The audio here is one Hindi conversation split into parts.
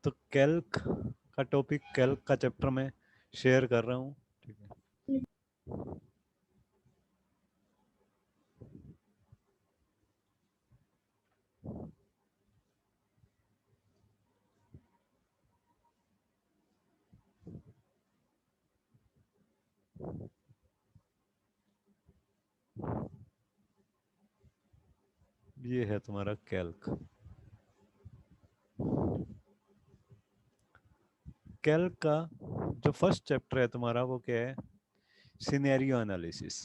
तो कैल्क का टॉपिक, कैल्क का चैप्टर में शेयर कर रहा हूँ, ठीक है। ये है तुम्हारा कैल्क। कैल्क का जो फर्स्ट चैप्टर है तुम्हारा वो क्या है? Scenario analysis.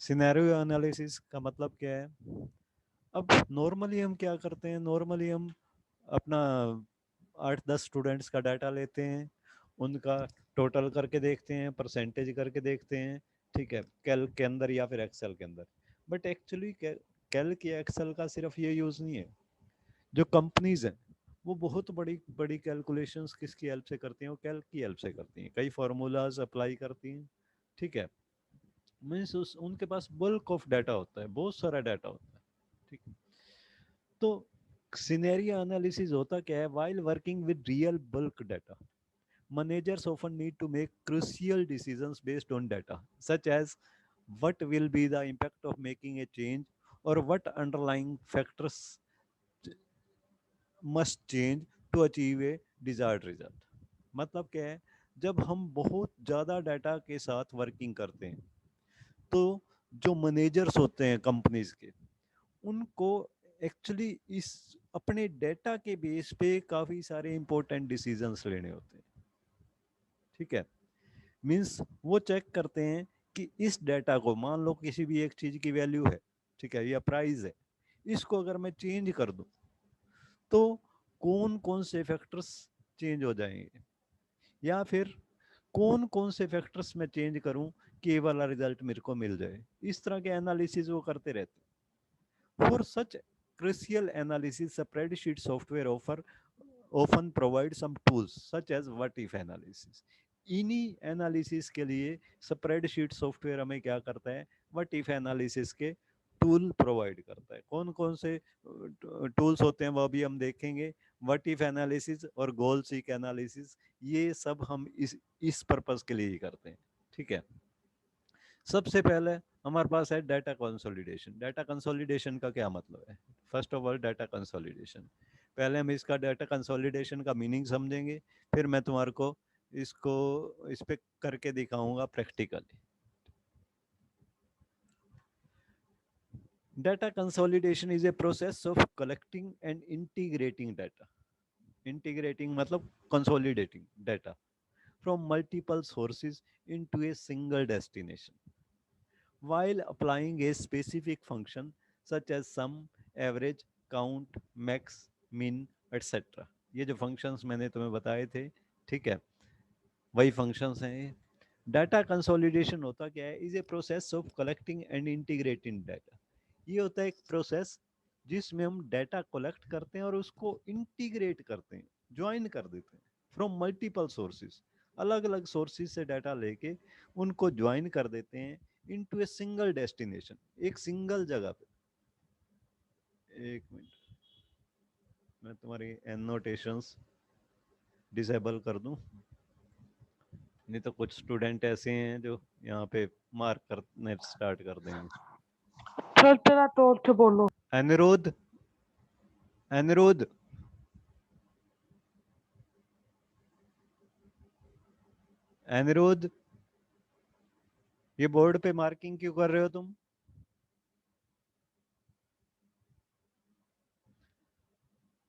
सिनेरियो एनालिसिस का मतलब क्या है? अब नॉर्मली हम क्या करते हैं, नॉर्मली हम अपना 8-10 स्टूडेंट्स का डाटा लेते हैं, उनका टोटल करके देखते हैं, परसेंटेज करके देखते हैं, ठीक है, कैल्क के अंदर या फिर एक्सेल के अंदर। बट एक्चुअली कैल्क या एक्सेल का सिर्फ ये यूज़ नहीं है। जो कंपनीज हैं वो बहुत बड़ी बड़ी कैलकुलेशंस किसकी हेल्प से करती हैं? वो कैल्क की हेल्प से करती हैं, कई फार्मूलाज अप्लाई करती हैं, ठीक है। मीन्स उनके पास बल्क ऑफ डाटा होता है, बहुत सारा डाटा होता है, ठीक है। तो सिनेरियो एनालिसिस होता क्या है? While working with real bulk data, managers often need to make crucial decisions based on data, such as what will be the impact of making a change or what underlying factors must change to achieve a desired result। मतलब क्या है? जब हम बहुत ज़्यादा डाटा के साथ वर्किंग करते हैं तो जो मैनेजर्स होते हैं कंपनीज के, उनको एक्चुअली इस अपने डेटा के बेस पे काफ़ी सारे इंपॉर्टेंट डिसीजंस लेने होते हैं, ठीक है। मीन्स वो चेक करते हैं कि इस डेटा को, मान लो किसी भी एक चीज़ की वैल्यू है, ठीक है, या प्राइस है, इसको अगर मैं चेंज कर दूं तो कौन कौन से फैक्टर्स चेंज हो जाएंगे, या फिर कौन कौन से फैक्टर्स मैं चेंज करूं कि ये वाला रिजल्ट मेरे को मिल जाए। इस तरह के एनालिसिस वो करते रहते हैं। For such crucial analysis, spreadsheet software often provide some tools such as what if analysis। इन्हीं एनालिसिस के लिए स्प्रेडशीट सॉफ्टवेयर हमें क्या करता है? व्हाट इफ एनालिसिस के टूल प्रोवाइड करता है। कौन कौन से टूल्स होते हैं वो भी हम देखेंगे। व्हाट इफ एनालिसिस और गोल सीक एनालिसिस, ये सब हम इस पर्पस के लिए ही करते हैं, ठीक है। सबसे पहले हमारे पास है डाटा कंसोलिडेशन। डाटा कंसोलिडेशन का क्या मतलब है? First of all data consolidation, पहले हम इसका डाटा कंसोलिडेशन का मीनिंग समझेंगे, फिर मैं तुम्हारे को इसको इस पे करके दिखाऊंगा practically. Data consolidation is a process of collecting and integrating data. Integrating मतलब consolidating data from multiple sources into a single destination while applying a specific function such as sum, average, count, max, min, etc। ये जो फंक्शंस मैंने तुम्हें बताए थे, ठीक है, वही फंक्शंस हैं। डाटा कंसोलिडेशन होता क्या है? Is a process of collecting and integrating data. ये होता है एक प्रोसेस जिसमें हम डाटा कलेक्ट करते हैं और उसको इंटीग्रेट करते हैं, ज्वाइन कर देते हैं फ्रॉम मल्टीपल सोर्सेज। अलग अलग सोर्सेज से डाटा लेके उनको ज्वाइन कर देते हैं इनटू ए सिंगल डेस्टिनेशन, एक सिंगल जगह पे। एक मिनट, मैं तुम्हारी एनोटेशंस डिसेबल कर दूं, नहीं तो कुछ स्टूडेंट ऐसे हैं जो यहाँ पे मार्क करने स्टार्ट कर देंगे। सर तेरा टोल से बोलो। अनिरुद्ध, अनिरुद्ध, अनिरुद्ध, ये बोर्ड पे मार्किंग क्यों कर रहे हो तुम?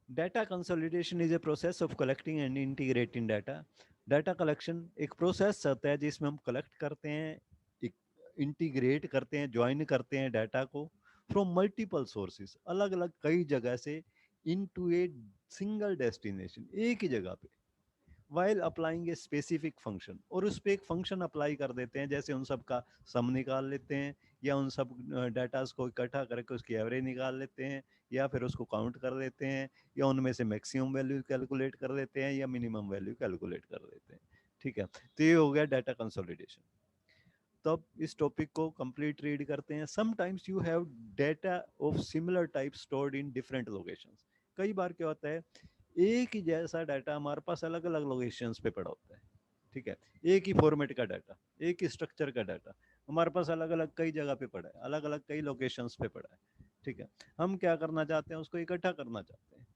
Data consolidation is a process of collecting and integrating data. Data collection एक प्रोसेस होता है जिसमें हम कलेक्ट करते हैं, इंटीग्रेट करते हैं, ज्वाइन करते हैं डाटा को फ्रॉम मल्टीपल सोर्सेज, अलग अलग कई जगह से, इनटू ए सिंगल डेस्टिनेशन, एक ही जगह पे, while applying a specific function, और उस पर एक फंक्शन अप्लाई कर देते हैं। जैसे उन सब का सम निकाल लेते हैं, या उन सब डाटास को इकट्ठा करके उसकी एवरेज निकाल लेते हैं, या फिर उसको काउंट कर देते हैं, या उनमें से मैक्सिमम वैल्यू कैलकुलेट कर देते हैं, या मिनिमम वैल्यू कैलकुलेट कर देते हैं, ठीक है। तो ये हो गया डाटा कंसोलिडेशन। तब इस टॉपिक को कंप्लीट रीड करते हैं। Sometimes you have data of similar type stored in different locations. कई बार क्या होता है, एक ही जैसा डाटा हमारे पास अलग अलग लोकेशंस पे पड़ा होता है, ठीक है। एक ही फॉर्मेट का डाटा, एक ही स्ट्रक्चर का डाटा हमारे पास अलग अलग कई जगह पे पड़ा है, अलग अलग कई लोकेशंस पे पड़ा है, ठीक है। हम क्या करना चाहते हैं, उसको इकट्ठा करना चाहते हैं।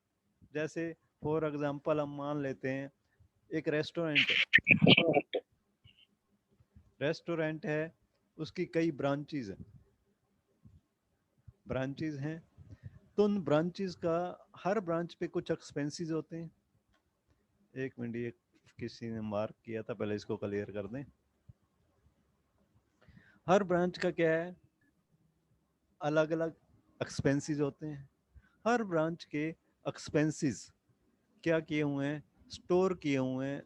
जैसे फॉर एग्जांपल हम मान लेते हैं एक रेस्टोरेंट है, रेस्टोरेंट है, उसकी कई ब्रांचेज हैं। तो उन ब्रांचेस का हर ब्रांच पे कुछ एक्सपेंसेस होते हैं। एक मिनट, ये किसी ने मार्क किया था, पहले इसको क्लियर कर दें। हर ब्रांच का क्या है, अलग अलग एक्सपेंसेस होते हैं। हर ब्रांच के एक्सपेंसेस क्या किए हुए हैं, स्टोर किए हुए हैं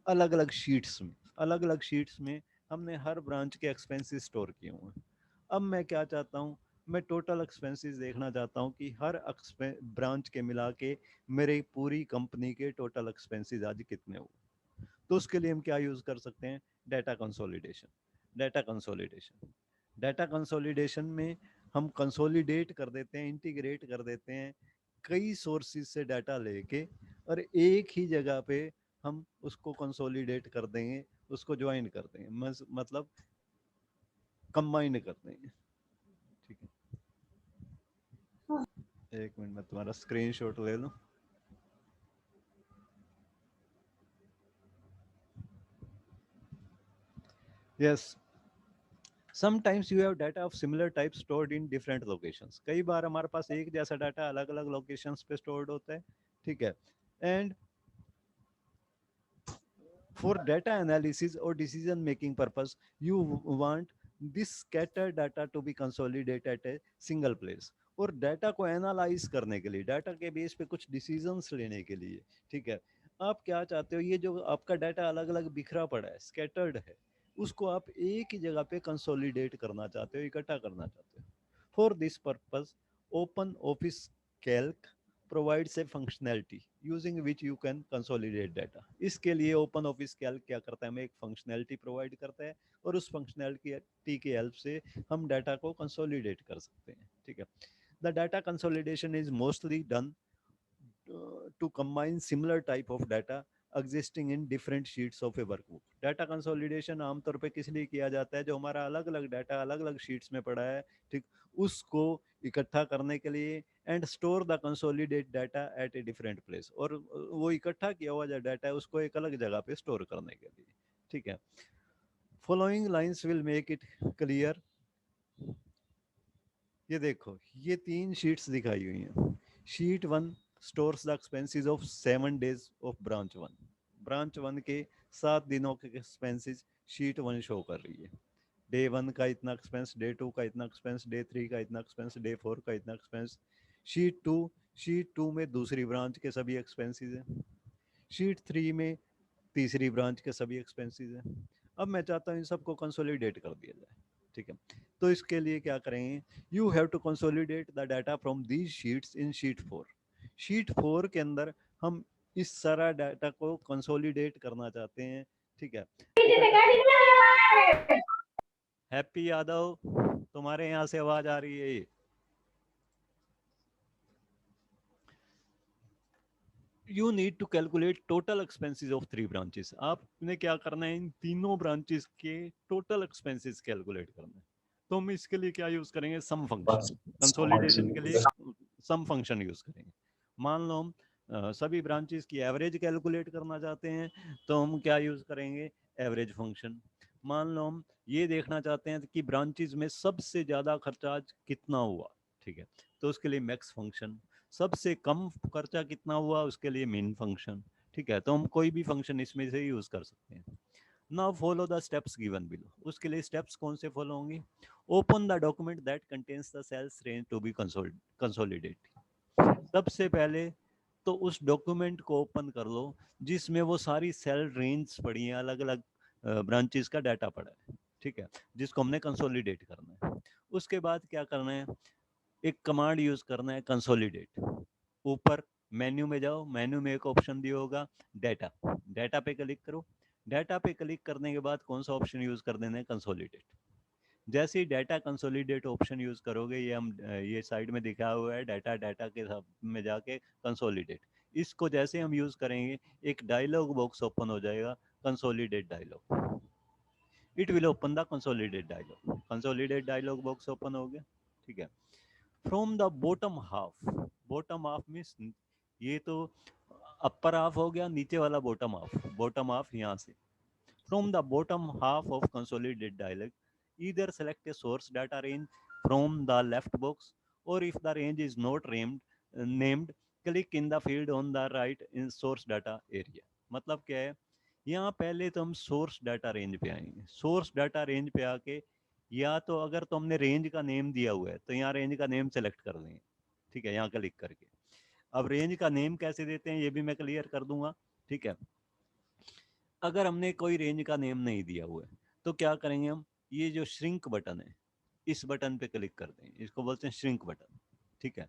अलग अलग शीट्स में। अलग अलग शीट्स में हमने हर ब्रांच के एक्सपेंसेस स्टोर किए हुए हैं। अब मैं क्या चाहता हूँ, मैं टोटल एक्सपेंसेस देखना चाहता हूँ कि हर ब्रांच के मिला के मेरे पूरी कंपनी के टोटल एक्सपेंसेस आज कितने हुए। तो उसके लिए हम क्या यूज़ कर सकते हैं, data consolidation. Data consolidation data consolidation में हम कंसोलिडेट कर देते हैं, इंटीग्रेट कर देते हैं कई सोर्सेज से डाटा लेके, और एक ही जगह पे हम उसको कंसोलिडेट कर देंगे, उसको ज्वाइन कर देंगे, मतलब कंबाइन कर देंगे, ठीक है। एक मिनट में तुम्हारा स्क्रीनशॉट ले लूं। Yes, sometimes you have data of similar type stored in different locations. कई बार हमारे पास एक जैसा डाटा अलग अलग लोकेशंस पे स्टोर्ड होता है, ठीक है। And for data analysis or decision making purpose, you want this scattered data to be consolidated at a single place। और डाटा को एनालाइज करने के लिए, डाटा के बेस पे कुछ डिसीजंस लेने के लिए, ठीक है, आप क्या चाहते हो, ये जो आपका डाटा अलग अलग बिखरा पड़ा है, स्कैटर्ड है, उसको आप एक ही जगह पे कंसोलिडेट करना चाहते हो, इकट्ठा करना चाहते हो। For this purpose open office Calc provides a functionality using which you can consolidate data। इसके लिए ओपन ऑफिस कैल्क क्या करता है, हमें एक फंक्शनैलिटी प्रोवाइड करता है, और उस फंक्शनैलिटी की हेल्प से हम डाटा को कंसोलिडेट कर सकते हैं, ठीक है। The data consolidation is mostly done to combine similar type of data existing in different sheets of a workbook। Data consolidation आमतौर पे किस लिए किया जाता है, जो हमारा अलग अलग डाटा अलग अलग शीट्स में पड़ा है, ठीक, उसको इकट्ठा करने के लिए, and store the consolidate data at a different place, और वो इकट्ठा किया हुआ जो डाटा है उसको एक अलग जगह पे स्टोर करने के लिए, ठीक है। Following lines will make it clear. ये देखो, ये तीन शीट्स दिखाई हुई हैं। Sheet one stores the expenses of 7 days of branch one. Branch one के 7 दिनों के एक्सपेंसेस शीट वन शो कर रही है। डे वन का इतना एक्सपेंस, डे टू का इतना एक्सपेंस, डे थ्री का इतना एक्सपेंस, डे फोर का इतना एक्सपेंस। शीट टू में दूसरी ब्रांच के सभी एक्सपेंसेस हैं। शीट थ्री में तीसरी ब्रांच के सभी एक्सपेंसेस हैं। अब मैं चाहता हूँ इन सबको कंसोलिडेट कर दिया जाए, ठीक है। तो इसके लिए क्या करेंगे, you have to consolidate the data from these sheets in sheet four. Sheet four के अंदर हम इस सारा डाटा को कंसोलिडेट करना चाहते हैं, ठीक है। हैप्पी यादव, तुम्हारे यहाँ से आवाज आ रही है। You need to calculate total expenses of 3 branches. आपने क्या करना है, इन तीनों ब्रांचेस के टोटल एक्सपेंसेस कैलकुलेट करना है। तो हम इसके लिए क्या यूज करेंगे, सम फंक्शन। कंसोलिडेशन के लिए सम फंक्शन यूज करेंगे। मान लो हम सभी ब्रांचेस की एवरेज कैलकुलेट करना चाहते हैं, तो हम क्या यूज करेंगे, एवरेज फंक्शन। मान लो हम ये देखना चाहते हैं कि ब्रांचेस में सबसे ज्यादा खर्चा आज कितना हुआ, ठीक है, तो उसके लिए मैक्स फंक्शन। सबसे कम खर्चा कितना हुआ, उसके लिए मिन फंक्शन, ठीक है। तो हम कोई भी फंक्शन इसमें से यूज कर सकते हैं। Now follow the steps given below. उसके लिए स्टेप्स कौन से फॉलो होंगे, open the document that contains the sales range to be consolidate. सबसे पहले तो उस डॉक्यूमेंट को ओपन कर लो जिसमें वो सारी सेल रेंज पड़ी हैं, अलग अलग ब्रांचेस का डाटा पड़ा है, ठीक है, जिसको हमने कंसोलिडेट करना है। उसके बाद क्या करना है, एक कमांड यूज करना है, कंसोलिडेट। ऊपर मेन्यू में जाओ, मेन्यू में एक ऑप्शन दिया होगा डाटा, डाटा पे क्लिक करो। डाटा पे क्लिक करने के बाद कौन सा ऑप्शन यूज कर देना है, कंसोलिडेट। जैसे ही डाटा कंसोलिडेट ऑप्शन यूज करोगे, ये हम ये साइड में दिखा हुआ है, डाटा डाटा के में जाके कंसोलिडेट, इसको जैसे हम यूज करेंगे एक डायलॉग बॉक्स ओपन हो जाएगा, consolidate dialog. It will open the consolidate dialog. Consolidate dialog box open हो गया, ठीक है। From the bottom half means ये तो अपर हाफ हो गया, नीचे वाला बॉटम हाफ यहाँ से। From the bottom half of consolidate dialog, either select a source data range from the left box, or if the range is not named, click in the field on the right in source data area। मतलब क्या है, यहाँ पहले तो हम सोर्स डाटा रेंज पे आएंगे। सोर्स डाटा रेंज पे आके, या तो अगर तुमने रेंज का नेम दिया हुआ है तो यहाँ रेंज का नेम सेलेक्ट कर देंगे, ठीक है, यहाँ क्लिक करके। अब रेंज का नेम कैसे देते हैं ये भी मैं क्लियर कर दूंगा, ठीक है। अगर हमने कोई रेंज का नेम नहीं दिया हुआ है तो क्या करेंगे हम, ये जो श्रिंक बटन है इस बटन पे क्लिक कर दें, इसको बोलते हैं श्रिंक बटन, ठीक है।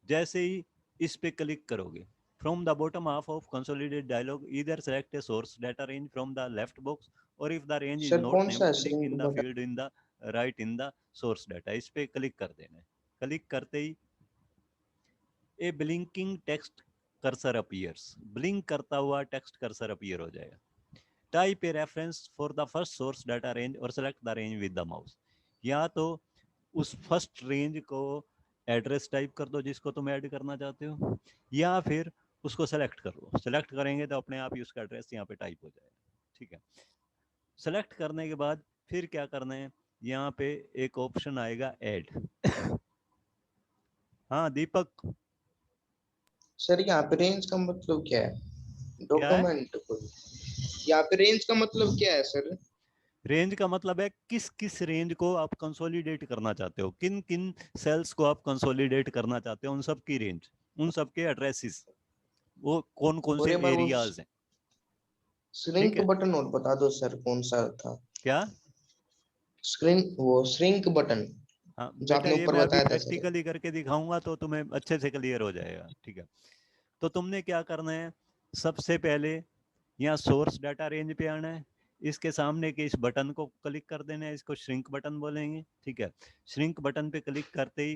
जैसे ही इस पे क्लिक करोगे, from the bottom half of consolidate dialog either select a source data range from the left box, और if the range is sir not कौन नेम्ड सा click shrink in the button? Field in the right in the source data. इस पे क्लिक कर देना है। क्लिक करते ही a blinking text cursor appears, blink करता हुआ टेक्स्ट कर्सर अपीयर हो जाएगा। Type a reference for the first source data range और select the range with the mouse. या तो उस फर्स्ट रेंज को एड्रेस टाइप कर दो जिसको तुम ऐड करना चाहते हो, या फिर उसको सेलेक्ट कर लो। सेलेक्ट करेंगे तो अपने आप ही उसका एड्रेस यहाँ पे टाइप हो जाएगा, ठीक है। सेलेक्ट करने के बाद फिर क्या करना है, यहाँ पे एक ऑप्शन आएगा ऐड। हाँ दीपक। सर यहाँ पे रेंज का मतलब क्या है? क्या है डॉक्यूमेंट यहाँ पे रेंज का मतलब क्या है सर? रेंज का मतलब है किस किस रेंज को आप कंसोलिडेट करना चाहते हो, किन किन सेल्स को आप कंसोलिडेट करना चाहते हो, उन सब की रेंज, उन सब के एड्रेसेस, वो कौन कौन और से एक बार वो एरियाज हैं, ठीक श्रिंक है। बटन और बता दो सर, कौन सा था? क्या? स्क्रीन वो श्रिंक बटन हाँ जो बेटा, आपने ये ऊपर मैं अभी बताया था सर। प्रैक्टिकली करके दिखाऊंगा तो तुम्हें अच्छे से क्लियर हो जाएगा, ठीक है। तो तुमने क्या करना है, सबसे पहले यहाँ सोर्स डाटा रेंज पे आना है, इसके सामने के इस बटन को क्लिक कर देना है, इसको श्रिंक बटन बोलेंगे, ठीक है। श्रिंक बटन पे क्लिक करते ही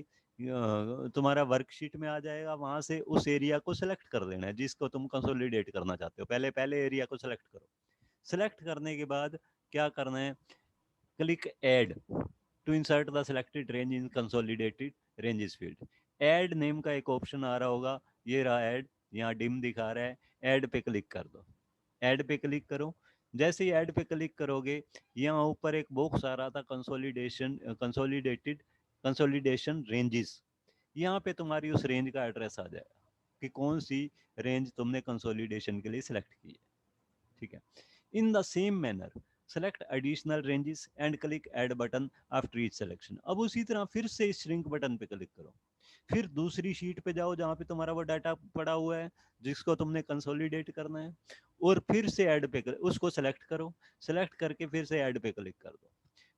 तुम्हारा वर्कशीट में आ जाएगा, वहां से उस एरिया को सिलेक्ट कर देना है जिसको तुम कंसोलिडेट करना चाहते हो। पहले पहले एरिया को सिलेक्ट करो। सिलेक्ट करने के बाद क्या करना है, click add to insert the selected range in consolidated ranges field. Add name का एक ऑप्शन आ रहा होगा, ये रहा ऐड, यहाँ डिम दिखा रहा है, ऐड पे क्लिक कर दो। ऐड पे क्लिक करो। जैसे ही ऐड पे क्लिक करोगे, यहाँ ऊपर एक बॉक्स आ रहा था कंसोलिडेशन रेंजेस, यहाँ पे तुम्हारी उस रेंज का एड्रेस आ जाएगा कि कौन सी रेंज तुमने कंसोलिडेशन के लिए सिलेक्ट की है, ठीक है। In the same manner select additional ranges and click add button after each selection. अब उसी तरह फिर से श्रिंक बटन पे क्लिक करो, फिर दूसरी शीट पे जाओ जहाँ पे तुम्हारा वो डाटा पड़ा हुआ है जिसको तुमने कंसोलिडेट करना है, और फिर से ऐड पे उसको सेलेक्ट करो। सेलेक्ट करके फिर से ऐड पे क्लिक कर दो।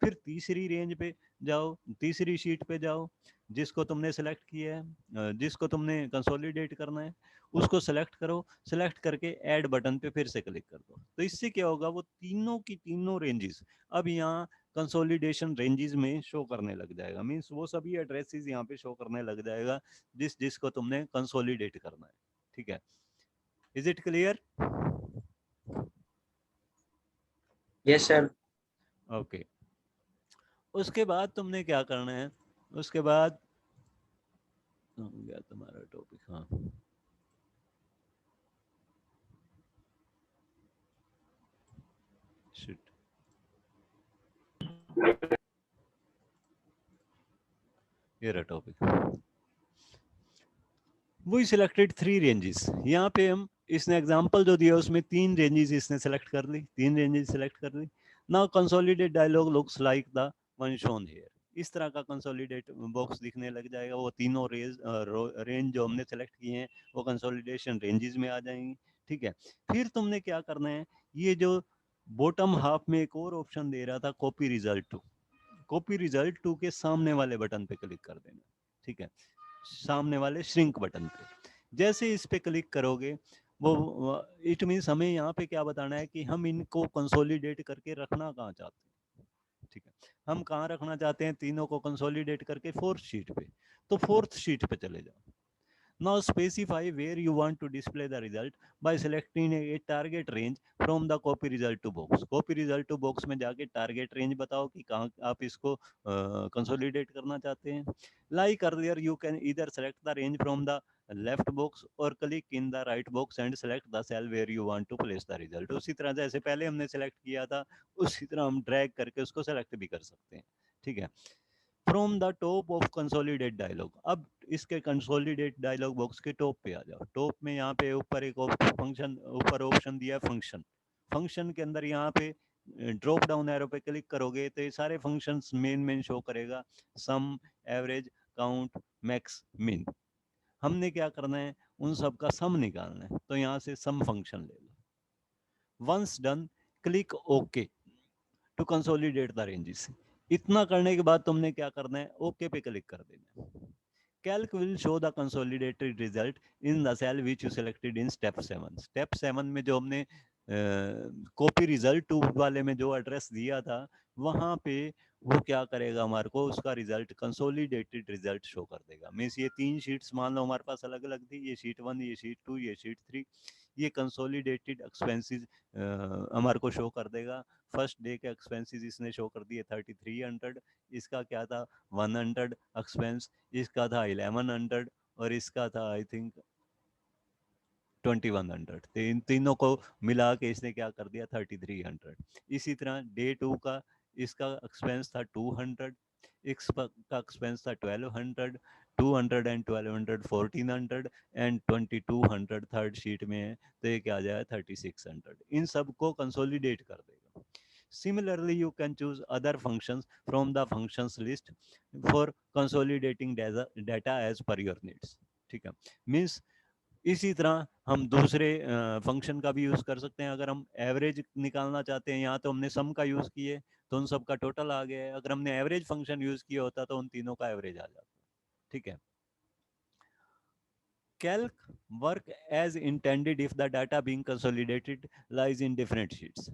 फिर तीसरी रेंज पे जाओ, तीसरी शीट पे जाओ जिसको तुमने सेलेक्ट किया है, जिसको तुमने कंसोलिडेट करना है, उसको सेलेक्ट करो। सेलेक्ट करके ऐड बटन पे फिर से क्लिक कर दो। तो इससे क्या होगा, वो तीनों की तीनों रेंजेस अब यहाँ कंसोलिडेशन रेंजेस में शो करने लग जाएगा। मींस वो सभी एड्रेसेस यहाँ पे शो करने लग जाएगा जिस जिसको तुमने कंसोलिडेट करना है, ठीक है। Is it clear? Yes sir. Okay. उसके बाद तुमने क्या करना है, उसके बाद हो गया तुम्हारा टॉपिक, हाँ। शिट, ये रहा टॉपिक। वही सिलेक्टेड थ्री रेंजेस, यहाँ पे हम, इसने एग्जांपल जो दिया उसमें तीन रेंजेस इसने सेलेक्ट कर ली, तीन रेंजेस सेलेक्ट कर ली। Now consolidate dialog looks like the one shown here. इस तरह का कंसोलिडेट बॉक्स दिखने लग जाएगा। वो तीनों रेंज जो हमने सेलेक्ट किए हैं वो कंसोलिडेशन रेंजेस में आ जाएंगी, ठीक है। फिर तुमने क्या करना है, ये जो बॉटम हाफ में एक और ऑप्शन दे रहा था copy result to, copy result to के सामने वाले बटन पे क्लिक कर देना, ठीक है। सामने वाले श्रिंक बटन पे जैसे इस पे क्लिक करोगे, वो इट मीन्स हमें यहाँ पे क्या बताना है कि हम इनको कंसोलिडेट करके रखना कहाँ चाहते हैं, ठीक है। हम कहाँ रखना चाहते हैं, तीनों को कंसोलिडेट करके फोर्थ शीट पे, तो फोर्थ शीट पे चले जाओ। Now specify where you want to display the result by selecting a target range from the copy result to box. Copy result to box में जाके target range बताओ कि कहाँ आप इसको consolidate करना चाहते हैं. Like earlier, you can either select the range from the left box or click in the right box and select the cell where you want to place the result. उसी तरह जैसे पहले हमने select किया था, उसी तरह हम drag करके उसको select भी कर सकते हैं, ठीक है। From the top of consolidate dialog, अब इसके कंसोलिडेट डायलॉग बॉक्स के टॉप पे आ जाओ। टॉप में यहाँ पे ऊपर एक फंक्शन, ऊपर ऑप्शन दिया है फंक्शन। फंक्शन के अंदर यहाँ पे ड्रॉप डाउन एरो पे क्लिक करोगे तो ये सारे फंक्शंस मेन शो करेगा, सम, एवरेज, काउंट, मैक्स, मिन। हमने क्या करना है, उन सब का सम निकालना है, तो यहाँ से सम फंक्शन ले लो। Once done, click okay to consolidate the ranges. इतना करने के बाद तुमने क्या करना है, ओके पे क्लिक कर देना है। Calc will show the consolidated result in the cell which you selected in step 7. Step 7 में जो हमने कॉपी रिजल्ट टू वाले में जो एड्रेस दिया था, वहां पे वो क्या करेगा, हमारे को उसका रिजल्ट कंसोलिडेटेड रिजल्ट शो कर देगा। मीन्स ये तीन शीट्स मान लो हमारे पास अलग अलग थी, ये शीट 1, ये शीट 2, ये शीट 3। ये कंसोलिडेटेड एक्सपेंसेस हमारे को शो कर देगा। फर्स्ट डे के एक्सपेंसेस इसने शो कर दिए 3300, इसका क्या था 100 एक्सपेंस, इसका था 1100 और इसका था आई थिंक 2100। तो इन तीनों को मिला के इसने क्या कर दिया 3300। इसी तरह डे 2 का इसका एक्सपेंस था 200, इसका एक्सपेंस था 1200, 200 एंड 1200 1400 एंड 2200 थर्ड शीट में है, तो ये क्या आ जाएगा 3600। इन सब को कंसोलिडेट कर देगा। Similarly, you can choose other functions from the functions list for consolidating data as per your needs, ठीक है। मीन्स इसी तरह हम दूसरे फंक्शन का भी यूज कर सकते हैं। अगर हम एवरेज निकालना चाहते हैं, यहाँ तो हमने सम का यूज किए तो उन सब का टोटल आ गया है। अगर हमने एवरेज फंक्शन यूज किया होता तो उन तीनों का एवरेज आ जाता, ठीक है। Calc work as intended if the data being consolidated lies in different sheets.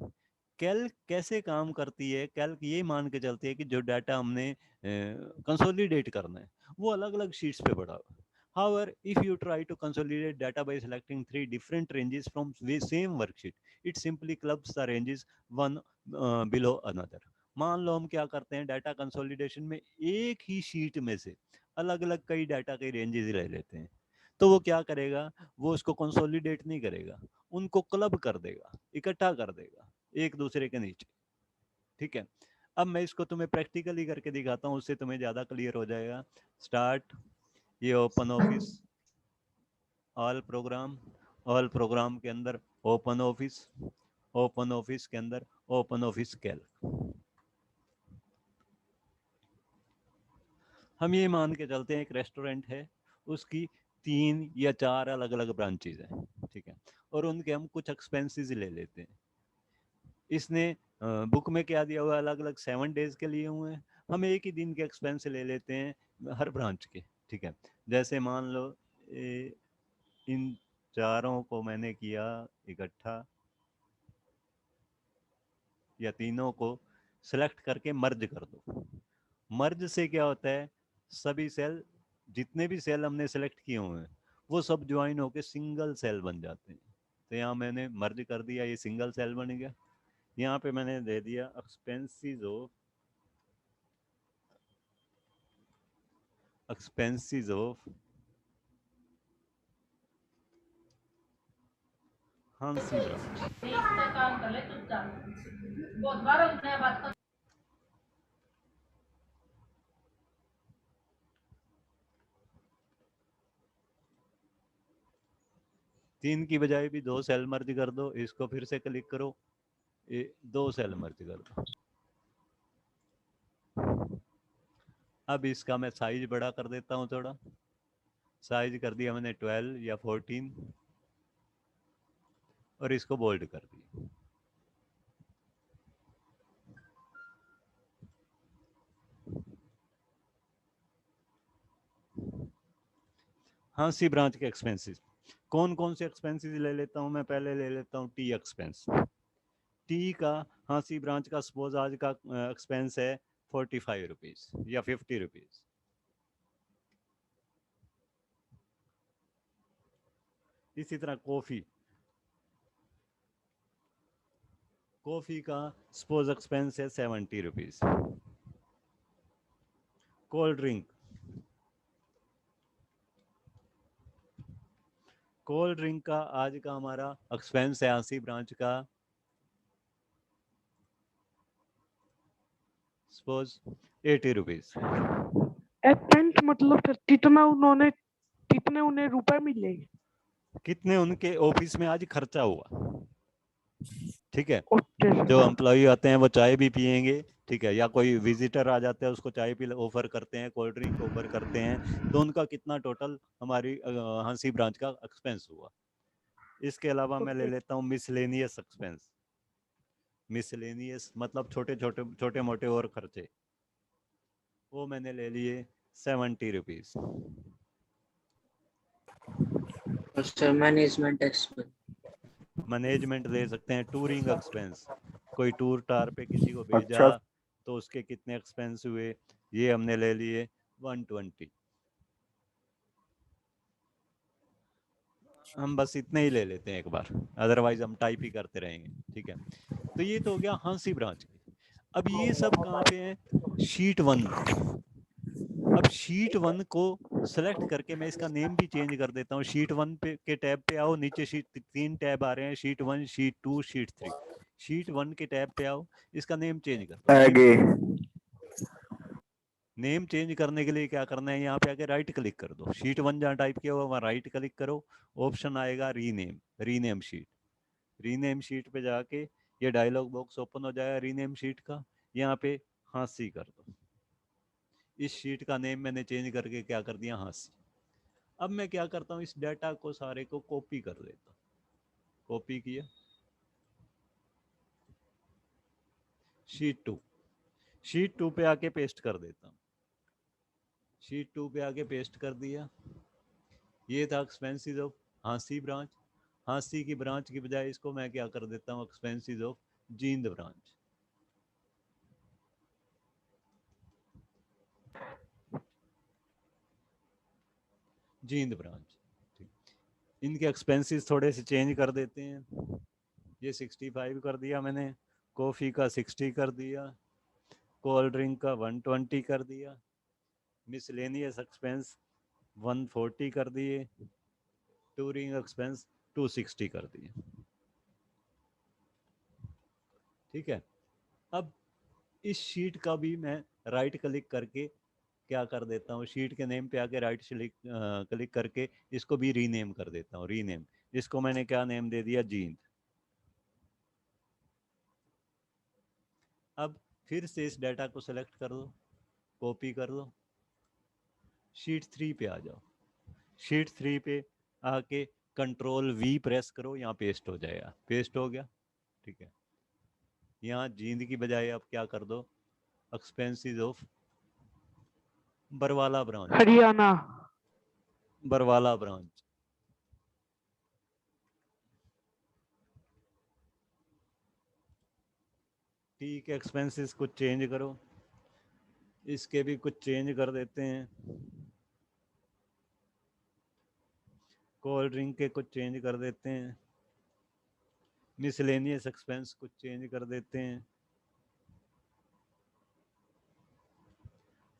Calc कैसे काम करती है, कैल्क ये मान के चलती है कि जो डाटा हमने कंसोलिडेट करना है वो अलग अलग शीट्स पे पड़ा हुआ। However, if you try to consolidate data by selecting 3 different ranges from the same worksheet, it simply clubs the ranges one below another. मान लो हम क्या करते हैं, डाटा कंसोलिडेशन में एक ही शीट में से अलग अलग कई डाटा के रेंजेस ले लेते हैं, तो वो क्या करेगा, वो उसको कंसोलिडेट नहीं करेगा, उनको क्लब कर देगा, इकट्ठा कर देगा एक दूसरे के नीचे, ठीक है। अब मैं इसको तुम्हें प्रैक्टिकली करके दिखाता हूँ, उससे तुम्हें ज्यादा क्लियर हो जाएगा। स्टार्ट, ये open office, all programme, all programme के अंदर ओपन ऑफिस, ओपन ऑफिस के अंदर ओपन ऑफिस कैल्क। हम ये मान के चलते हैं एक रेस्टोरेंट है, उसकी 3 या 4 अलग अलग ब्रांचेज हैं, ठीक है, और उनके हम कुछ एक्सपेंसेस ले लेते हैं। इसने बुक में क्या दिया हुआ है, अलग अलग 7 डेज के लिए हुए हैं, हम एक ही दिन के एक्सपेंस ले लेते हैं हर ब्रांच के, ठीक है। जैसे मान लो इन चारों को मैंने किया इकट्ठा, या तीनों को सिलेक्ट करके मर्ज कर दो। मर्ज से क्या होता है, सभी सेल, जितने भी सेल हमने सेलेक्ट किए हुए हैं वो सब ज्वाइन होके सिंगल सेल बन जाते हैं। तो यहाँ मैंने मर्ज कर दिया, ये सिंगल सेल बन गया। यहाँ पे मैंने दे दिया एक्सपेंसेस ऑफ हांसी ब्रांच। तीन की बजाय भी 2 सेल मर्ज कर दो, इसको फिर से क्लिक करो, 2 सेल मर्ज कर दो। अब इसका मैं साइज बड़ा कर देता हूँ थोड़ा, साइज कर दिया मैंने 12 या 14 और इसको बोल्ड कर दिया। हांसी ब्रांच के एक्सपेंसेस कौन कौन से एक्सपेंसेस ले लेता हूँ मैं? पहले ले लेता हूँ टी एक्सपेंस। टी का हाँसी ब्रांच का सपोज आज का एक्सपेंस है 45 रुपीज या 50 रुपीज। इसी तरह कॉफी, कॉफी का सपोज एक्सपेंस है 70 rupees. Cold drink, cold drink का आज का हमारा एक्सपेंस है हाँसी ब्रांच का सपोज 80 रुपीज। एक्सपेंस मतलब फिर कितने उन्हें रुपए मिले? कितने उनके ऑफिस में आज खर्चा हुआ, ठीक है। ओके जो सर। एम्प्लॉय आते हैं वो चाय भी पियेंगे, ठीक है, या कोई विजिटर आ जाता है उसको चाय पी ऑफर करते हैं, कोल्ड ड्रिंक ऑफर करते हैं, तो उनका कितना टोटल हमारी हाँसी ब्रांच का एक्सपेंस हुआ। इसके अलावा मैं ले ओके। लेता हूँ मिसलेनियस एक्सपेंस। मिसलेनियस मतलब छोटे छोटे छोटे मोटे और खर्चे, वो मैंने ले लिए 70 rupees. Sir management expense. Management ले सकते हैं टूरिंग एक्सपेंस, कोई टूर टार पे किसी को भेजा अच्छा। तो उसके कितने एक्सपेंस हुए, ये हमने ले लिए 120। हम बस इतने ही ले लेते हैं एक बार, अदरवाइज हम टाइप ही करते रहेंगे, ठीक है। तो ये तो हो गया हाँसी ब्रांच की। अब ये सब कहाँ पे है? शीट 1 में। अब शीट 1 को सेलेक्ट करके मैं इसका नेम भी चेंज कर देता हूँ। शीट 1 पे के टैब पे आओ, नीचे शीट 3 टैब आ रहे हैं, शीट 1, शीट 2, शीट 3। शीट 1 के टैब पे आओ, इसका नेम चेंज कर दो। आगे। नेम चेंज करने के लिए क्या करना है? यहाँ पे आके राइट क्लिक कर दो। शीट 1 जहाँ टाइप किया हुआ वहाँ राइट क्लिक करो, ऑप्शन आएगा rename, rename sheet. Rename sheet पे जाके ये डायलॉग बॉक्स ओपन हो जाएगा रीनेम शीट का, यहाँ पे हाँसी कर दो। इस शीट का नेम मैंने चेंज करके क्या कर दिया? हाँसी। अब मैं क्या करता हूँ, इस डाटा को सारे को कॉपी कर लेता हूँ। कॉपी किया, शीट 2, शीट 2 पे आके पेस्ट कर देता हूँ। शीट 2 पे आके पेस्ट कर दिया। ये था एक्सपेंसेस ऑफ हाँसी ब्रांच। हाँसी की ब्रांच की बजाय इसको मैं क्या कर देता हूँ? Expenses of Jind branch. Jind branch, ठीक। इनके एक्सपेंसेस थोड़े से चेंज कर देते हैं। ये 65 कर दिया मैंने, कॉफ़ी का 60 कर दिया, कोल्ड ड्रिंक का 120 कर दिया, मिसलेनियस एक्सपेंस 140 कर दिए, टूरिंग एक्सपेंस 260 कर दिए, ठीक है। अब इस शीट का भी मैं राइट क्लिक करके क्या कर देता हूँ? शीट के नेम पे आके राइट क्लिक करके इसको भी रीनेम कर देता हूँ। रीनेम, इसको मैंने क्या नेम दे दिया? जींद। अब फिर से इस डाटा को सेलेक्ट कर दो, कॉपी कर दो, शीट 3 पे आ जाओ। शीट 3 पे आके कंट्रोल वी प्रेस करो, यहाँ पेस्ट हो जाएगा। पेस्ट हो गया, ठीक है। यहाँ जींद की बजाय आप क्या कर दो? Expenses of Barwala branch. Haryana. Barwala branch, ठीक है। एक्सपेंसेस कुछ चेंज करो, इसके भी कुछ चेंज कर देते हैं। कोल्ड ड्रिंक के कुछ चेंज कर देते हैं। मिसलेनियस एक्सपेंस कुछ चेंज कर देते हैं।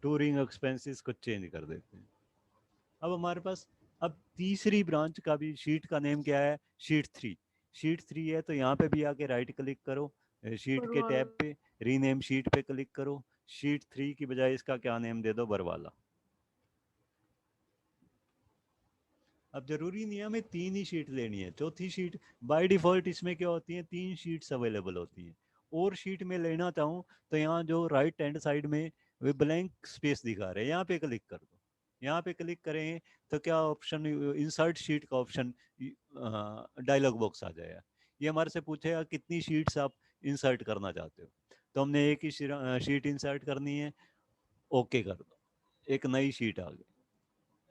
टूरिंग एक्सपेंसेस कुछ चेंज कर देते हैं। अब हमारे पास अब तीसरी ब्रांच का भी शीट का नेम क्या है? शीट 3। शीट 3 है तो यहाँ पे भी आके राइट क्लिक करो, शीट के टैब पे रीनेम शीट पे क्लिक करो। शीट 3 की बजाय इसका क्या नेम दे दो? बरवाला। अब जरूरी नहीं है हमें 3 ही शीट लेनी है, चौथी शीट बाय डिफॉल्ट इसमें क्या होती है? 3 शीट्स अवेलेबल होती हैं। और शीट में लेना चाहूँ तो यहाँ जो राइट हैंड साइड में वे ब्लैंक स्पेस दिखा रहे हैं, यहाँ पे क्लिक कर दो। यहाँ पे क्लिक करें तो क्या ऑप्शन? इंसर्ट शीट का ऑप्शन डायलॉग बॉक्स आ जाएगा। ये हमारे से पूछेगा कितनी शीट्स आप इंसर्ट करना चाहते हो, तो हमने एक ही शीट इंसर्ट करनी है, ओके कर दो। एक नई शीट आ गई।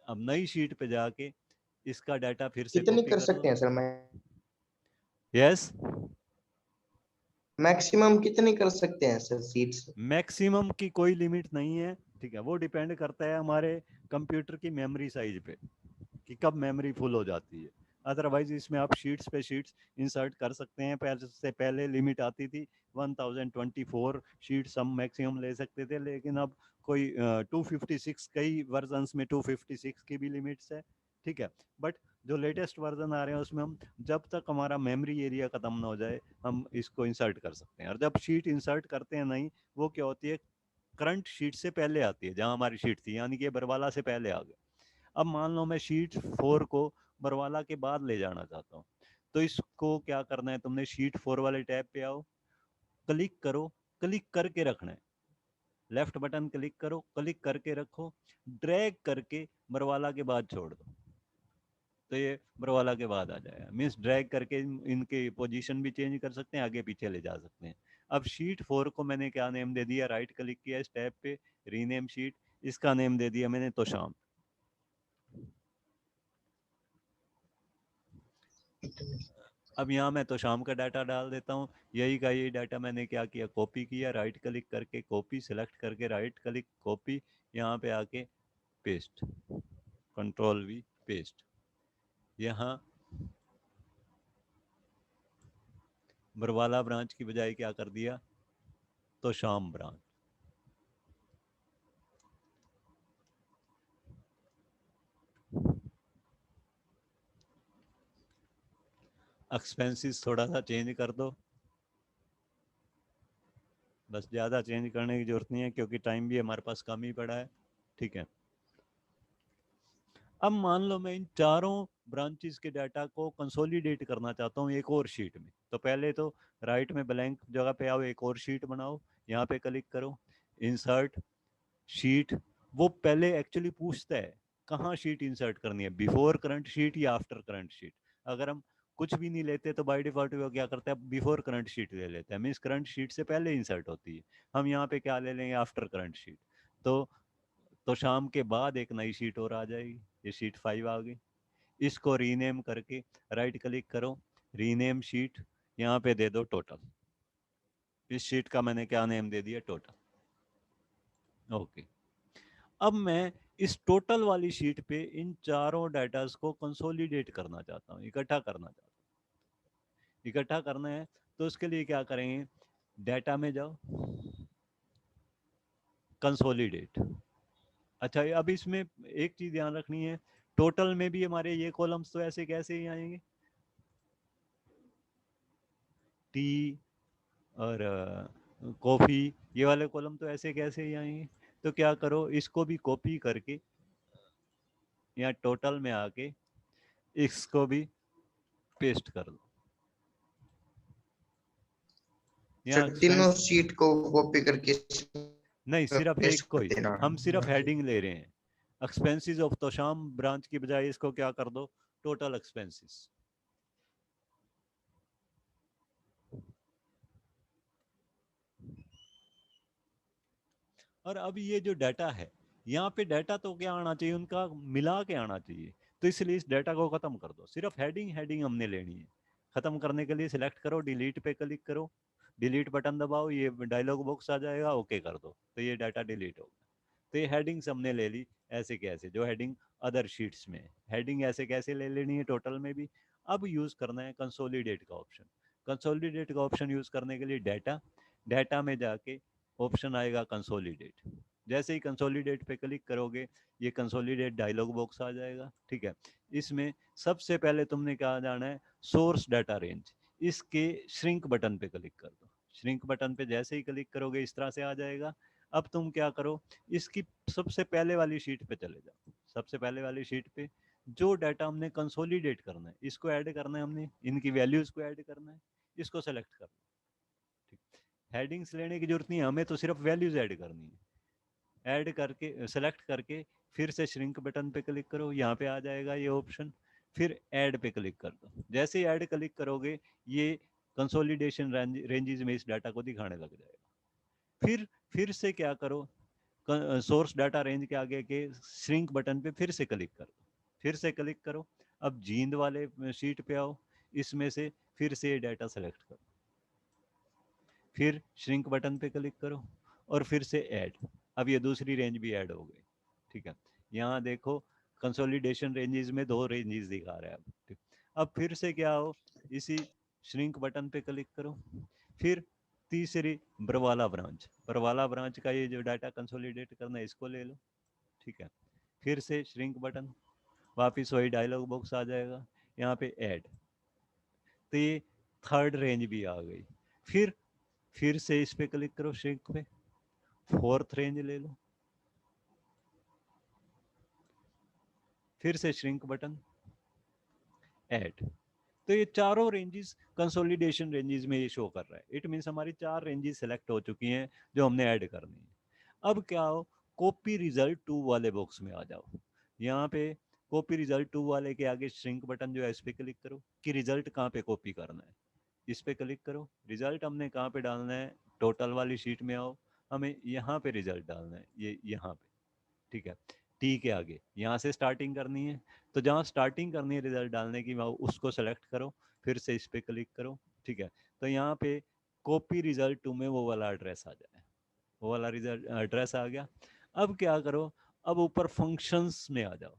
अब नई शीट पे जाके इसका डाटा फिर से कितनी कॉपी कर कर सकते दो। हैं सर? मैं यस, मैक्सिमम कितनी कर सकते हैं सर सीट्स? मैक्सिमम की कोई लिमिट नहीं है, ठीक है। वो डिपेंड करता है हमारे कंप्यूटर की मेमोरी साइज पे कि कब मेमोरी फुल हो जाती है। अदरवाइज इसमें आप शीट्स पे शीट्स इंसर्ट कर सकते हैं। पहले से पहले लिमिट आती थी 1024 शीट्स हम मैक्सिमम ले सकते थे, लेकिन अब कोई 256, कई वर्जन्स में 256 की भी लिमिट्स है, ठीक है। बट जो लेटेस्ट वर्जन आ रहे हैं उसमें हम जब तक हमारा मेमोरी एरिया खत्म ना हो जाए हम इसको इंसर्ट कर सकते हैं। और जब शीट इंसर्ट करते हैं नहीं, वो क्या होती है, करंट शीट से पहले आती है, जहां हमारी शीट थी, यानी कि बरवाला से पहले आ गए। अब मान लो मैं शीट 4 को बरवाला के बाद ले जाना चाहता हूँ, तो इसको क्या करना है, तुमने शीट 4 वाले टैब पे आओ, क्लिक करो, क्लिक करके रखना है, लेफ्ट बटन क्लिक करो, क्लिक करके रखो, ड्रैग करके बरवाला के बाद छोड़ दो, तो ये बरवाला के बाद आ जाएगा। मीन्स ड्रैग करके इनके पोजीशन भी चेंज कर सकते हैं, आगे पीछे ले जा सकते हैं। अब शीट 4 को मैंने क्या नेम दे दिया, राइट क्लिक किया इस टैब पे, रीनेम शीट, इसका नेम दे दिया मैंने तोशाम। अब यहाँ मैं तो शाम का डाटा डाल देता हूँ, यही का यही डाटा मैंने क्या किया, कॉपी किया, राइट क्लिक करके कॉपी सेलेक्ट करके राइट क्लिक कॉपी, यहाँ पे आके पेस्ट, कंट्रोल वी पेस्ट। यहाँ बरवाला ब्रांच की बजाय क्या कर दिया, तो शाम ब्रांच। एक्सपेंसेस थोड़ा सा चेंज कर दो, बस ज़्यादा चेंज करने की जरूरत नहीं है क्योंकि टाइम भी हमारे पास कम ही पड़ा है, ठीक है। अब मान लो मैं इन चारों ब्रांचेस के डाटा को कंसोलिडेट करना चाहता हूँ एक और शीट में, तो पहले तो राइट में ब्लैंक जगह पे आओ, एक और शीट बनाओ, यहाँ पे क्लिक करो, इंसर्ट शीट। वो पहले एक्चुअली पूछता है कहाँ शीट इंसर्ट करनी है, बिफोर करंट शीट या आफ्टर करंट शीट। अगर हम कुछ भी नहीं लेते तो बाय डिफॉल्ट वो क्या करता है, बिफोर करंट शीट ले लेता है, मीन्स करंट शीट से पहले इंसर्ट होती है। हम यहाँ पे क्या ले लेंगे, आफ्टर करंट शीट। तो शाम के बाद एक नई शीट और आ जाएगी, ये शीट 5 आ गई। इसको रीनेम करके राइट क्लिक करो, रीनेम शीट, यहाँ पे दे दो टोटल। इस शीट का मैंने क्या नेम दे दिया, टोटल। ओके। अब मैं इस टोटल वाली शीट पे इन चारों डाटास को कंसोलिडेट करना चाहता हूँ, इकट्ठा करना चाहता हूँ। इकट्ठा करना है तो उसके लिए क्या करेंगे, डाटा में जाओ, कंसोलिडेट। अच्छा, अब इसमें एक चीज ध्यान रखनी है, टोटल में भी हमारे ये कॉलम्स तो ऐसे कैसे ही आएंगे, टी और कॉफी, ये वाले कॉलम तो ऐसे कैसे ही आएंगे। तो क्या करो, इसको भी कॉपी करके यहाँ टोटल में आके इसको भी पेस्ट कर दो। यहाँ सर तीनों एक्सपेंस शीट को कॉपी करके नहीं, सिर्फ एक पेस्ट को कर ही, देना। हम सिर्फ हेडिंग ले रहे हैं। एक्सपेंसेस ऑफ तोशाम ब्रांच की बजाय इसको क्या कर दो, टोटल एक्सपेंसेस। और अब ये जो डाटा है, यहाँ पे डाटा तो क्या आना चाहिए, उनका मिला के आना चाहिए। तो इसलिए इस डाटा को खत्म कर दो, सिर्फ हेडिंग हेडिंग हमने लेनी है। खत्म करने के लिए सिलेक्ट करो, डिलीट पे क्लिक करो, डिलीट बटन दबाओ, ये डायलॉग बॉक्स आ जाएगा, ओके कर दो, तो ये डाटा डिलीट होगा। तो ये हेडिंग्स हमने ले ली ऐसे कैसे, जो हेडिंग अदर शीट्स में, हेडिंग ऐसे कैसे ले लेनी है टोटल में भी। अब यूज करना है कंसोलिडेट का ऑप्शन। कंसोलिडेट का ऑप्शन यूज करने के लिए डाटा, डाटा में जाके ऑप्शन आएगा कंसोलिडेट। जैसे ही कंसोलिडेट पे क्लिक करोगे ये कंसोलिडेट डायलॉग बॉक्स आ जाएगा, ठीक है। इसमें सबसे पहले तुमने क्या जाना है, सोर्स डाटा रेंज, इसके श्रिंक बटन पे क्लिक कर दो। श्रिंक बटन पे जैसे ही क्लिक करोगे इस तरह से आ जाएगा। अब तुम क्या करो, इसकी सबसे पहले वाली शीट पे चले जाओ। सबसे पहले वाली शीट पे जो डाटा हमने कंसोलिडेट करना है, इसको ऐड करना है, हमने इनकी वैल्यूज को ऐड करना है, इसको सेलेक्ट कर लो, ठीक। हेडिंग्स लेने की जरूरत नहीं है, हमें तो सिर्फ वैल्यूज ऐड करनी है। ऐड करके सेलेक्ट करके फिर से श्रिंक बटन पे क्लिक करो, यहाँ पे आ जाएगा ये ऑप्शन, फिर ऐड पे क्लिक कर दो। जैसे ही ऐड क्लिक करोगे ये कंसोलिडेशन रेंजेस में इस डाटा को दिखाने लग जाएगा। फिर से क्या करो, सोर्स डाटा रेंज के आगे के श्रिंक बटन पे फिर से क्लिक करो, फिर से क्लिक करो। अब जींद वाले शीट पे आओ, इसमें से फिर से ये डाटा सेलेक्ट करो, फिर श्रिंक बटन पे क्लिक करो और फिर से ऐड। अब ये दूसरी रेंज भी ऐड हो गई, ठीक है। यहाँ देखो कंसोलिडेशन रेंजेस में 2 रेंजेस दिखा रहा है अब, ठीक। अब फिर से क्या हो, इसी श्रिंक बटन पे क्लिक करो, फिर तीसरी बरवाला ब्रांच का ये जो डाटा कंसोलिडेट करना है इसको ले लो, ठीक है। फिर से श्रिंक बटन, वापिस वही डायलॉग बॉक्स आ जाएगा, यहाँ पे ऐड, तो ये थर्ड रेंज भी आ गई। फिर से इस पे क्लिक करो श्रिंक पे, फोर्थ रेंज ले लो, फिर से श्रिंक बटन, ऐड। तो ये चारों रेंजेस कंसोलिडेशन रेंजेस में ये शो कर रहा है। इट मीन्स हमारी 4 रेंजेस सेलेक्ट हो चुकी हैं जो हमने ऐड करनी है। अब क्या हो, कॉपी रिजल्ट 2 वाले बॉक्स में आ जाओ। यहाँ पे कॉपी रिजल्ट 2 वाले के आगे श्रिंक बटन जो है इस पे क्लिक करो कि रिजल्ट कहाँ पे कॉपी करना है, इस पे क्लिक करो। रिजल्ट हमने कहाँ पे डालना है, टोटल वाली शीट में आओ, हमें यहाँ पे रिजल्ट डालना है, ये यहाँ पे, ठीक है। टी के आगे यहाँ से स्टार्टिंग करनी है, तो जहाँ स्टार्टिंग करनी है रिजल्ट डालने की वहाँ उसको सेलेक्ट करो, फिर से इस पे क्लिक करो, ठीक है। तो यहाँ पे कॉपी रिजल्ट 2 में वो वाला एड्रेस आ जाए, वो वाला रिजल्ट एड्रेस आ गया। अब क्या करो, अब ऊपर फंक्शंस में आ जाओ।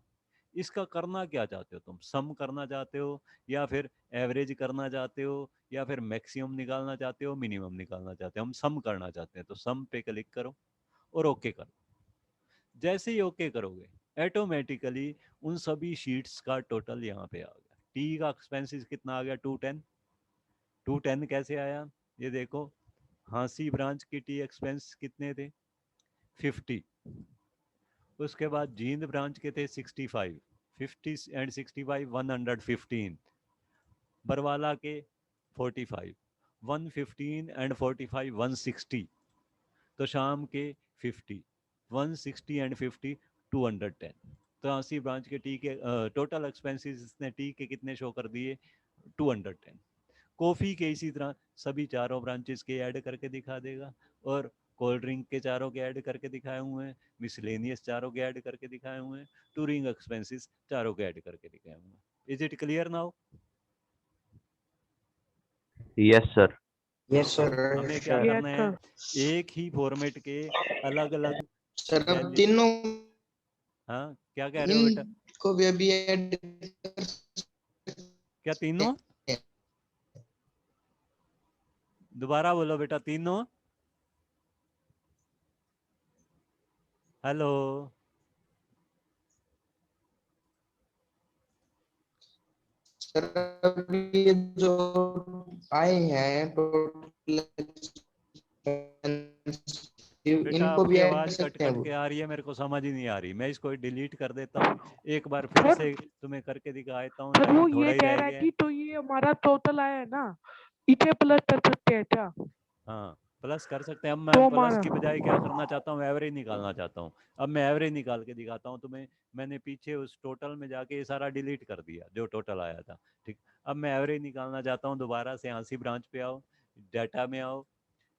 इसका करना क्या चाहते हो तुम, सम करना चाहते हो या फिर एवरेज करना चाहते हो या फिर मैक्सिमम निकालना चाहते हो, मिनिमम निकालना चाहते हो। हम सम करना चाहते हैं तो सम पे क्लिक करो और ओके करो। जैसे ही ओके करोगे ऑटोमेटिकली उन सभी शीट्स का टोटल यहाँ पे आ गया। टी का एक्सपेंसेस कितना आ गया, 210। 210 कैसे आया, ये देखो, हाँसी ब्रांच की टी एक्सपेंस कितने थे, 50। उसके बाद जींद ब्रांच के थे 65, 50 एंड 65 115। बरवाला के 45, 115 एंड 45 160। तो शाम के 50, 160 एंड 50 210। तो हाँसी ब्रांच के टी के टोटल एक्सपेंसेस इसने टी के कितने शो कर दिए, 210। कॉफ़ी के इसी तरह सभी चारों ब्रांचेस के ऐड करके दिखा देगा, और कोल्ड ड्रिंक के चारों के ऐड करके दिखाए हुए हैं, मिसलेनियस चारों के ऐड करके दिखाए हुए हैं, टूरिंग एक्सपेंसेस चारों के ऐड करके दिखाए हुए हैं। Is it clear now? Yes sir. Yes अब सर। हमें क्या यस करना है, सर। एक ही फॉर्मेट के अलग अलग सर अब वैल्यू। तीनों हाँ क्या कह रहे हो बेटा, इनको भी अभी ऐड कर क्या तीनों, सकते हैं। दोबारा बोलो बेटा, तीनों, हेलो। सर अभी जो आए हैं टोटल बेटा इनको भी आपकी ऐड कर आवाज कट सकते हैं कट वो। के आ रही है, मेरे को समझ ही नहीं आ रही। मैं इसको डिलीट कर देता हूँ, एक बार फिर सर से तुम्हें करके दिखाता हूँ, सर वो टाइम थोड़ा ये ही कह रह रहा है गया कि है। तो ये हमारा टोटल आया है ना, इसे प्लस कर सकते हैं क्या? हाँ प्लस कर सकते हैं। अब तो मैं प्लस हमारा की बजाय क्या करना चाहता हूँ, एवरेज निकालना चाहता हूँ। अब मैं एवरेज निकाल के दिखाता हूँ तुम्हें। मैंने पीछे उस टोटल में जाके ये सारा डिलीट कर दिया जो टोटल आया था, ठीक। अब मैं एवरेज निकालना चाहता हूँ, दोबारा से हाँसी ब्रांच पे आओ, डाटा में आओ,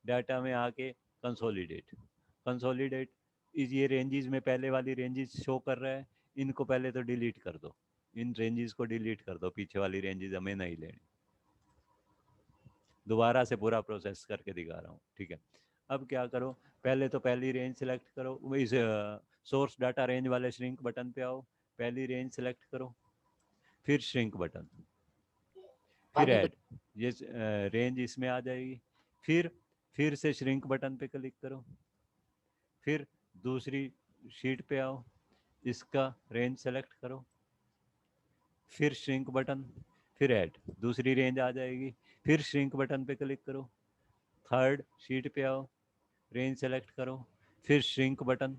डाटा में आके कंसोलिडेट, कंसोलिडेट इस ये रेंजेस में पहले वाली रेंजेस शो कर रहा है, इनको पहले तो डिलीट कर दो, इन रेंजेस को डिलीट कर दो, पीछे वाली रेंजेस हमें नहीं लेनी। दोबारा से पूरा प्रोसेस करके दिखा रहा हूँ, ठीक है। अब क्या करो, पहले तो पहली रेंज सेलेक्ट करो, इस सोर्स डाटा रेंज वाले श्रिंक बटन पे आओ, पहली रेंज सेलेक्ट करो, फिर श्रिंक बटन, फिर ऐड, ये रेंज इसमें आ जाएगी। फिर से श्रिंक बटन पे क्लिक करो, फिर दूसरी शीट पे आओ, इसका रेंज सेलेक्ट करो, फिर श्रिंक बटन, फिर ऐड, दूसरी रेंज आ जाएगी। फिर श्रिंक बटन पे क्लिक करो, थर्ड शीट पे आओ, रेंज सेलेक्ट करो, फिर श्रिंक बटन,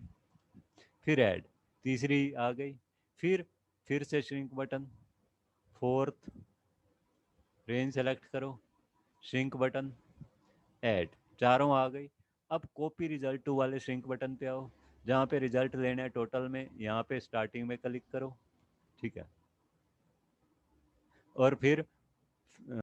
फिर ऐड, तीसरी आ गई। फिर से shrink button, fourth, range select करो, श्रिंक बटन, ऐड, चारों आ गई। अब कॉपी रिजल्ट टू वाले श्रिंक बटन पे आओ, जहाँ पे रिजल्ट लेना है टोटल में, यहाँ पे स्टार्टिंग में क्लिक करो, ठीक है। और फिर